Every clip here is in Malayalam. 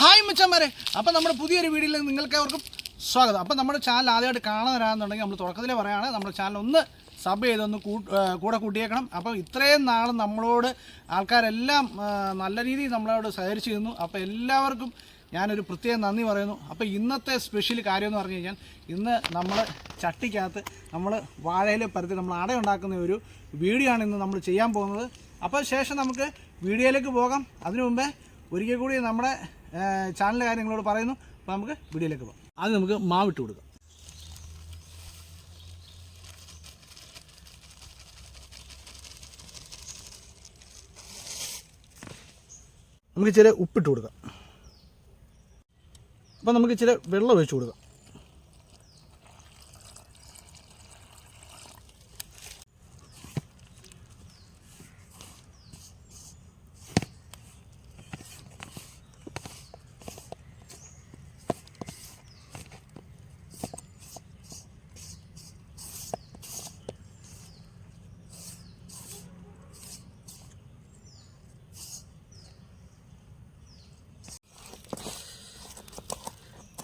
ഹായ് മച്ചന്മാരെ, അപ്പം നമ്മുടെ പുതിയൊരു വീഡിയോയിലേക്ക് നിങ്ങൾക്കെവർക്കും സ്വാഗതം. അപ്പം നമ്മുടെ ചാനൽ ആദ്യമായിട്ട് കാണാൻ നമ്മൾ തുടക്കത്തിലേ പറയുകയാണ്, നമ്മുടെ ചാനൽ ഒന്ന് സബ് ചെയ്തൊന്ന് കൂടെ കൂട്ടിയേക്കണം. അപ്പം ഇത്രയും നാളും നമ്മളോട് ആൾക്കാരെല്ലാം നല്ല രീതിയിൽ നമ്മളോട് സഹകരിച്ചിരുന്നു. അപ്പോൾ എല്ലാവർക്കും ഞാനൊരു പ്രത്യേക നന്ദി പറയുന്നു. അപ്പോൾ ഇന്നത്തെ സ്പെഷ്യൽ കാര്യം എന്ന് പറഞ്ഞു കഴിഞ്ഞാൽ, ഇന്ന് നമ്മൾ ചട്ടിക്കകത്ത് നമ്മൾ വാഴയിൽ പരത്തി നമ്മൾ അട ഉണ്ടാക്കുന്ന ഒരു വീഡിയോ ആണ് ഇന്ന് നമ്മൾ ചെയ്യാൻ പോകുന്നത്. അപ്പോൾ ശേഷം നമുക്ക് വീഡിയോയിലേക്ക് പോകാം. അതിനു മുമ്പേ ഒരിക്കൽ കൂടി നമ്മുടെ ചാനലിലെ കാര്യങ്ങളോട് പറയുന്നു. അപ്പോൾ നമുക്ക് വീഡിയോയിലേക്ക് പോകാം. ആദ്യം നമുക്ക് മാവിട്ട് കൊടുക്കാം. നമുക്ക് ഇച്ചിരി ഉപ്പിട്ട് കൊടുക്കാം. അപ്പോൾ നമുക്ക് ഇച്ചിരി വെള്ളം ഒഴിച്ച് കൊടുക്കാം.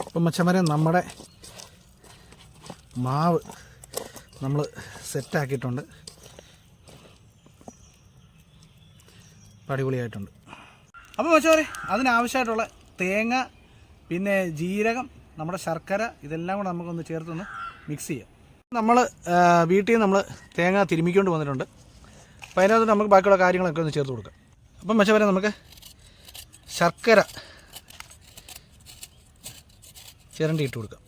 അപ്പം മച്ചന്മാരെ, നമ്മുടെ മാവ് നമ്മൾ സെറ്റാക്കിയിട്ടുണ്ട്. അടിപൊളിയായിട്ടുണ്ട്. അപ്പോൾ മച്ചന്മാരെ, അതിനാവശ്യമായിട്ടുള്ള തേങ്ങ, പിന്നെ ജീരകം, നമ്മുടെ ശർക്കര, ഇതെല്ലാം കൂടെ നമുക്കൊന്ന് ചേർത്തൊന്ന് മിക്സ് ചെയ്യാം. നമ്മൾ വീട്ടിൽ നിന്ന് നമ്മൾ തേങ്ങ തിരുമ്മിക്കൊണ്ട് വന്നിട്ടുണ്ട്. അപ്പോൾ അതിനകത്ത് നമുക്ക് ബാക്കിയുള്ള കാര്യങ്ങളൊക്കെ ഒന്ന് ചേർത്ത് കൊടുക്കാം. അപ്പം മച്ചന്മാരെ, നമുക്ക് ശർക്കര ചിരണ്ടി ഇട്ട് കൊടുക്കാം.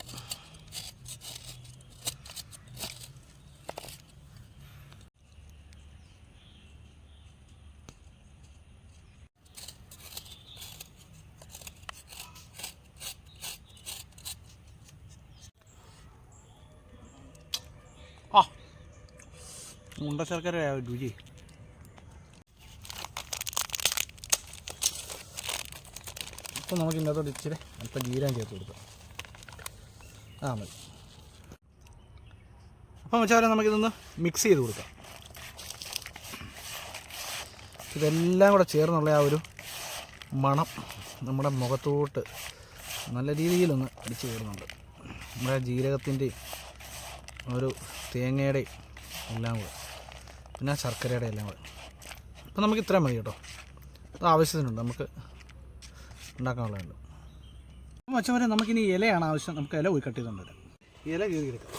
ഉണ്ട ശർക്കര രുചി. അപ്പോൾ നമുക്ക് ഇന്നത്തോട് ഇച്ചിരി അല്പം ജീരകം ചേർത്ത് കൊടുക്കാം. മതി. അപ്പം വെച്ചാൽ നമുക്കിതൊന്ന് മിക്സ് ചെയ്ത് കൊടുക്കാം. ഇതെല്ലാം കൂടെ ചേർന്നുള്ള ആ ഒരു മണം നമ്മുടെ മുഖത്തോട്ട് നല്ല രീതിയിലൊന്ന് അടിച്ചു കയറുന്നുണ്ട്. നമ്മുടെ ജീരകത്തിൻ്റെയും ഒരു തേങ്ങയുടെയും എല്ലാം കൂടെ, പിന്നെ ശർക്കരയുടെ എല്ലാം കൂടെ. അപ്പം നമുക്ക് ഇത്രയും മതി കേട്ടോ. അത് ആവശ്യത്തിനുണ്ട്, നമുക്ക് ഉണ്ടാക്കാനുള്ളതുണ്ട്. മച്ചവരെ, നമുക്കിനി ഇലയാണ് ആവശ്യം. നമുക്ക് ഇല പോയി കട്ട് ചെയ്തുകൊണ്ട് വരാം. ഇല കീറിയെടുക്കാം.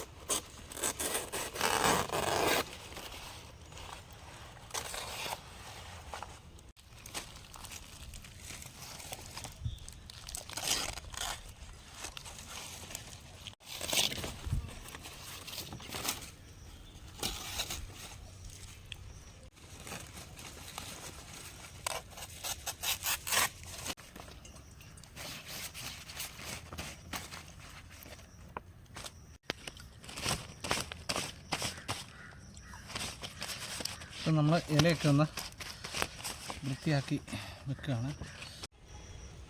അപ്പം നമ്മൾ ഇലയൊക്കെ ഒന്ന് വൃത്തിയാക്കി വെക്കുകയാണ്.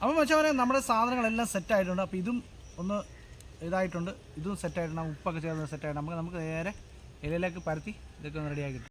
അപ്പം വെച്ചാൽ നമ്മുടെ സാധനങ്ങളെല്ലാം സെറ്റായിട്ടുണ്ട്. അപ്പോൾ ഇതും ഒന്ന് ഇതായിട്ടുണ്ട്, ഇതും സെറ്റായിട്ടുണ്ട്. ഉപ്പൊക്കെ ചേർന്ന് സെറ്റായിട്ടുണ്ട്. നമുക്ക് നേരെ ഇലയിലേക്ക് പരത്തി ഇതൊക്കെ ഒന്ന് റെഡിയാക്കിയിട്ട്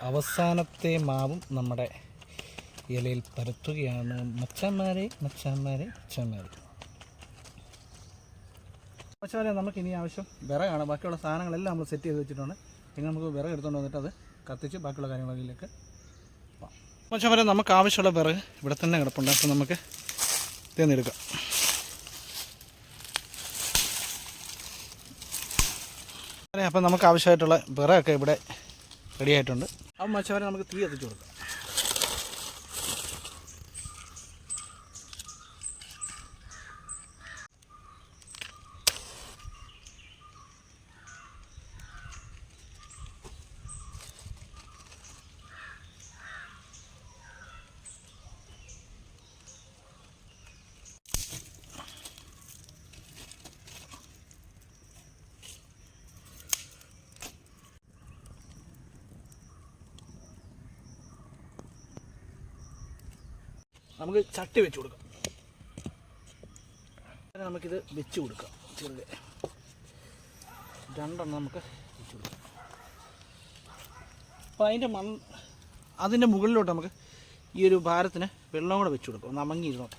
അവസാനത്തെ മാവും നമ്മുടെ ഇലയിൽ പരത്തുകയാണ്. മച്ചാന്മാരെ നമുക്കിനി ആവശ്യം വിറകാണ്. ബാക്കിയുള്ള സാധനങ്ങളെല്ലാം നമ്മൾ സെറ്റ് ചെയ്ത് വെച്ചിട്ടുണ്ട്. ഇനി നമുക്ക് വിറക് എടുത്തുകൊണ്ട് വന്നിട്ട് അത് കത്തിച്ച് ബാക്കിയുള്ള കാര്യങ്ങളിലേക്ക് മച്ചാന്മാരെ നമുക്ക് ആവശ്യമുള്ള വിറക് ഇവിടെ തന്നെ കിടപ്പുണ്ട്. അപ്പോൾ നമുക്ക് തേന്നെടുക്കാം. അപ്പം നമുക്ക് ആവശ്യമായിട്ടുള്ള വിറകൊക്കെ ഇവിടെ റെഡി ആയിട്ടുണ്ട്. അപ്പം മച്ചാന്മാരെ നമുക്ക് തീ കത്തിച്ച് കൊടുക്കാം. നമുക്ക് ചട്ടി വെച്ച് കൊടുക്കാം. നമുക്കിത് വെച്ച് കൊടുക്കാം. ചെറുതെ 2 എണ്ണം നമുക്ക് വെച്ച് കൊടുക്കാം. അപ്പോൾ അതിൻ്റെ മുകളിലോട്ട് നമുക്ക് ഈ ഒരു ഭാരത്തിന് വെള്ളം കൂടെ വെച്ച് കൊടുക്കാം. ഒന്ന് അമങ്ങിയിരുന്നോട്ടെ.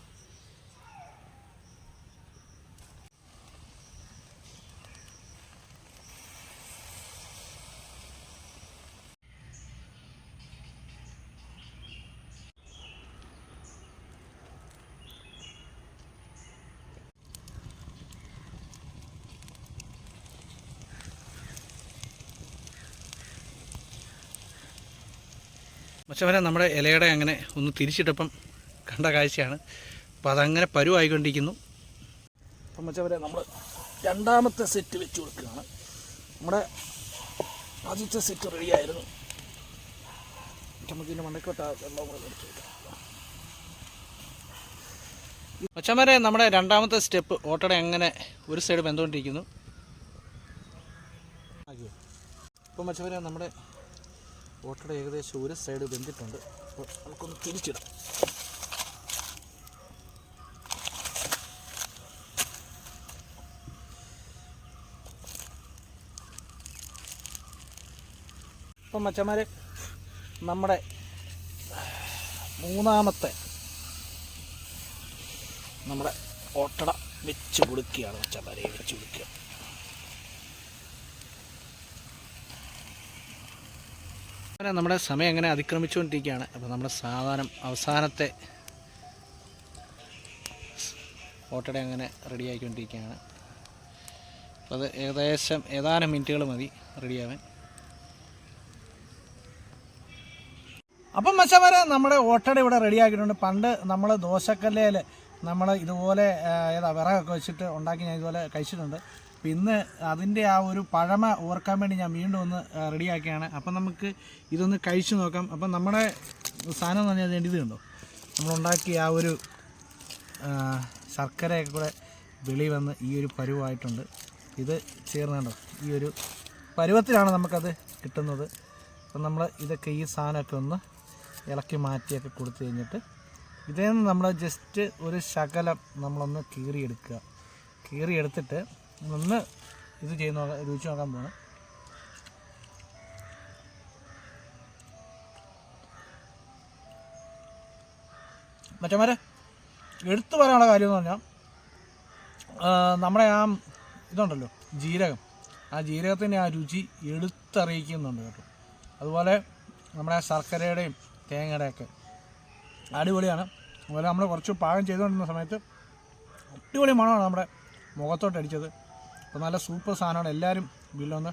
മച്ചവരെ നമ്മുടെ ഇലയുടെ അങ്ങനെ ഒന്ന് തിരിച്ചിട്ടപ്പം കണ്ട കാഴ്ചയാണ്. അപ്പോൾ അതങ്ങനെ പരുവായിക്കൊണ്ടിരിക്കുന്നു. അപ്പം മച്ചവരെ നമ്മൾ രണ്ടാമത്തെ സെറ്റ് വെച്ച് കൊടുക്കുകയാണ്. നമ്മുടെ ആദ്യത്തെ സെറ്റ് റെഡിയായിരുന്നു. നമുക്കിതിൻ്റെ മണ്ടക്കോട്ട വെള്ളം കൂടെ എടുത്ത് കൊടുക്കാം. മച്ചവരെ നമ്മുടെ രണ്ടാമത്തെ സ്റ്റെപ്പ് ഓട്ടട അങ്ങനെ ഒരു സൈഡ് വെന്തുകൊണ്ടിരിക്കുന്നു. ഇപ്പം മച്ചവരെ നമ്മുടെ ഓട്ടട ഏകദേശം ഒരു സൈഡ് വെന്തിട്ടുണ്ട്. അപ്പോൾ നമുക്കൊന്ന് തിരിച്ചിടാം. അപ്പം മച്ചന്മാരെ നമ്മുടെ മൂന്നാമത്തെ നമ്മുടെ ഓട്ടട വെച്ച് കൊടുക്കുകയാണ്. മച്ചന്മാരെ വെച്ച് കൊടുക്കുക. നമ്മുടെ സമയം അങ്ങനെ അതിക്രമിച്ചുകൊണ്ടിരിക്കുകയാണ്. അപ്പോൾ നമ്മുടെ അവസാനത്തെ ഓട്ടട അങ്ങനെ റെഡിയാക്കിക്കൊണ്ടിരിക്കുകയാണ്. അപ്പോൾ അത് ഏകദേശം ഏതാനും മിനിറ്റുകൾ മതി റെഡിയാവാൻ. അപ്പം മച്ചന്മാരെ നമ്മുടെ ഓട്ടട ഇവിടെ റെഡിയാക്കിയിട്ടുണ്ട്. പണ്ട് നമ്മൾ ദോശക്കല്ലേൽ നമ്മൾ ഇതുപോലെ വിറകൊക്കെ വെച്ചിട്ട് ഉണ്ടാക്കി ഞാൻ ഇതുപോലെ കഴിച്ചിട്ടുണ്ട്. ഇന്ന് അതിൻ്റെ ആ ഒരു പഴമ ഓർക്കാൻ വേണ്ടി ഞാൻ വീണ്ടും ഒന്ന് റെഡിയാക്കിയാണ്. അപ്പം നമുക്ക് ഇതൊന്ന് കഴിച്ചു നോക്കാം. അപ്പം നമ്മുടെ സാധനം എന്ന് പറഞ്ഞാൽ ഇത് കണ്ടോ, നമ്മളുണ്ടാക്കിയ ആ ഒരു ശർക്കരയൊക്കെ കൂടെ വെളി വന്ന് ഈ ഒരു പരുവായിട്ടുണ്ട്. ഇത് ചേർന്നുണ്ടോ ഈ ഒരു പരുവത്തിലാണ് നമുക്കത് കിട്ടുന്നത്. അപ്പം നമ്മൾ ഇതൊക്കെ ഈ സാധനമൊക്കെ ഒന്ന് ഇളക്കി മാറ്റിയൊക്കെ കൊടുത്തു കഴിഞ്ഞിട്ട് ഇതിൽ നിന്ന് നമ്മൾ ജസ്റ്റ് ഒരു ശകലം നമ്മളൊന്ന് കീറിയെടുത്തിട്ട് ഒന്ന് ഇത് രുചിച്ച് നോക്കാൻ പോകണം. മറ്റന്മാരെ എടുത്തു പറയാനുള്ള കാര്യം എന്ന് പറഞ്ഞാൽ നമ്മുടെ ആ ഇതുണ്ടല്ലോ ജീരകം, ആ ജീരകത്തിൻ്റെ ആ രുചി എടുത്തറിയിക്കുന്നുണ്ട് കേട്ടോ. അതുപോലെ നമ്മുടെ ശർക്കരയുടെയും തേങ്ങയുടെയൊക്കെ അടിപൊളിയാണ്. അതുപോലെ നമ്മൾ കുറച്ച് പാകം ചെയ്തുകൊണ്ടിരുന്ന സമയത്ത് അടിപൊളി മണമാണ് നമ്മുടെ മുഖത്തോട്ട് അടിച്ചത്. അപ്പോൾ നല്ല സൂപ്പർ സാധനമാണ്. എല്ലാവരും വീട്ടിലൊന്ന്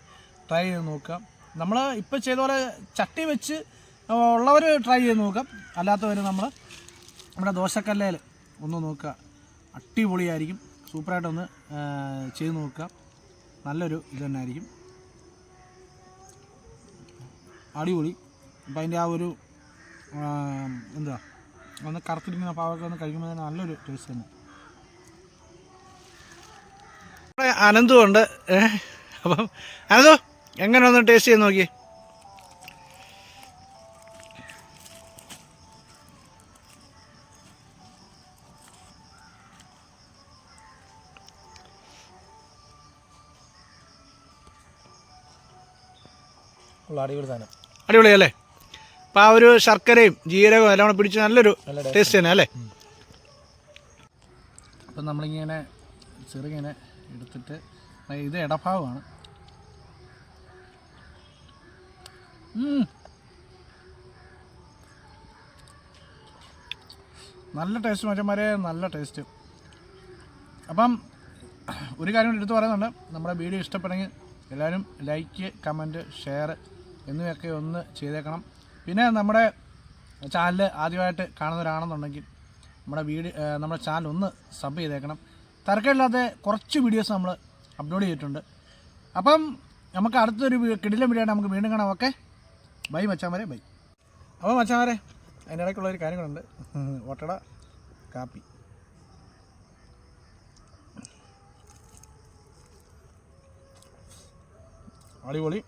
ട്രൈ ചെയ്ത് നോക്കുക. നമ്മൾ ഇപ്പോൾ ചെയ്ത പോലെ ചട്ടി വെച്ച് ഉള്ളവർ ട്രൈ ചെയ്ത് നോക്കാം. അല്ലാത്തവർ നമ്മുടെ ദോശക്കല്ലേൽ ഒന്ന് നോക്കുക. അടിപൊളിയായിരിക്കും. സൂപ്പറായിട്ടൊന്ന് ചെയ്ത് നോക്കുക. നല്ലൊരു ഇത് തന്നെ ആയിരിക്കും. അടിപൊളി. അപ്പം അതിൻ്റെ ആ ഒരു എന്താ ഒന്ന് കറുത്തിരിക്കുന്ന പാവൊക്കെ ഒന്ന് കഴിക്കുമ്പോൾ തന്നെ നല്ലൊരു ടേസ്റ്റ് തന്നെ. അനന്തുണ്ട്. അപ്പം അനന്തു എങ്ങനെ ഒന്ന് ടേസ്റ്റ് ചെയ്ത് നോക്കി. അടിപൊളി സാധനം. അടിപൊളിയല്ലേ? അപ്പോൾ ആ ഒരു ശർക്കരയും ജീരകവും എല്ലാം കൂടെ പിടിച്ച് നല്ലൊരു ടേസ്റ്റ് തന്നെ അല്ലേ. അപ്പം നമ്മളിങ്ങനെ ചെറുങ്ങനെ എടുത്തിട്ട് ഇത് ഇടഭാഗമാണ്. നല്ല ടേസ്റ്റ് മച്ചന്മാരെ, നല്ല ടേസ്റ്റ്. അപ്പം ഒരു കാര്യം എടുത്ത് പറയുന്നുണ്ട്, നമ്മുടെ വീഡിയോ ഇഷ്ടപ്പെടുമെങ്കിൽ എല്ലാവരും ലൈക്ക്, കമൻറ്റ്, ഷെയർ എന്നിവയൊക്കെ ഒന്ന് ചെയ്തേക്കണം. പിന്നെ നമ്മുടെ ചാനൽ ആദ്യമായിട്ട് കാണുന്നവരാണെന്നുണ്ടെങ്കിൽ നമ്മുടെ ചാനൽ ഒന്ന് സബ് ചെയ്തേക്കണം. തരക്കമില്ലാതെ കുറച്ച് വീഡിയോസ് നമ്മൾ അപ്ലോഡ് ചെയ്തിട്ടുണ്ട്. അപ്പം നമുക്ക് അടുത്തൊരു കിടിലൻ വീഡിയോ നമുക്ക് വീണ്ടും കാണാം. ഓക്കെ, ബൈ മച്ചാമാരെ, ബൈ. അപ്പോൾ മച്ചാമാരെ, അതിൻ്റെ ഇടയ്ക്കുള്ളൊരു കാര്യങ്ങളുണ്ട്. ഓട്ടട കാപ്പി അടിപൊളി.